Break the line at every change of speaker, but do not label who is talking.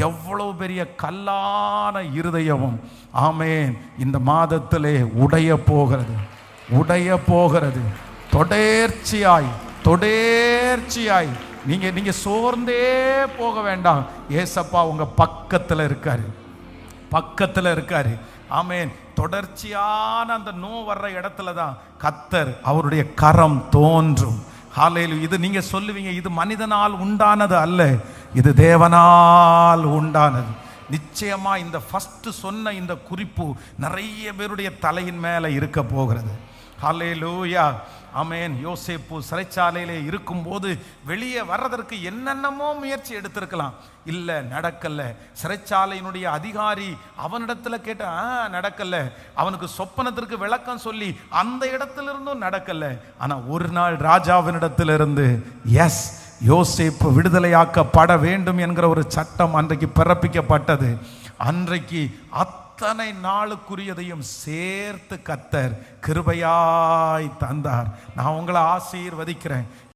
எவ்வளவு பெரிய கல்லான இருதயமும் ஆமேன் இந்த மாதத்திலே உடைய போகிறது, உடைய போகிறது. தொடர்ச்சியாய் நீங்க சோர்ந்தே போக வேண்டாம். ஏசப்பா உங்க பக்கத்துல இருக்காரு. ஆமேன். தொடர்ச்சியான அந்த வர்ற இடத்துல தான் கர்த்தர் அவருடைய கரம் தோன்றும். ஹல்லேலூயா. இது நீங்க சொல்லுவீங்க, இது மனிதனால் உண்டானது அல்ல, இது தேவனால் உண்டானது. நிச்சயமா இந்த ஃபர்ஸ்ட் சொன்ன இந்த குறிப்பு நிறைய பேருடைய தலையின் மேல இருக்க போகிறது. ஹல்லேலூயா. ஆமென். யோசேப்பு சிறைச்சாலையிலே இருக்கும்போது வெளியே வர்றதற்கு என்னென்னமோ முயற்சி எடுத்திருக்கலாம், இல்லை நடக்கல. சிறைச்சாலையினுடைய அதிகாரி அவனிடத்துல கேட்ட நடக்கல. அவனுக்கு சொப்பனத்திற்கு விளக்கம் சொல்லி அந்த இடத்திலிருந்தும் நடக்கல. ஆனா ஒரு நாள் ராஜாவினிடத்திலிருந்து எஸ் யோசேப்பு விடுதலையாக்கப்பட வேண்டும் என்கிற ஒரு சட்டம் அன்றைக்கு பிறப்பிக்கப்பட்டது. அன்றைக்கு அத்தனை நாளுக்குரியதையும் சேர்த்து கர்த்தர் கிருபையாய் தந்தார். நான் உங்களை ஆசீர்வதிக்கிறேன்.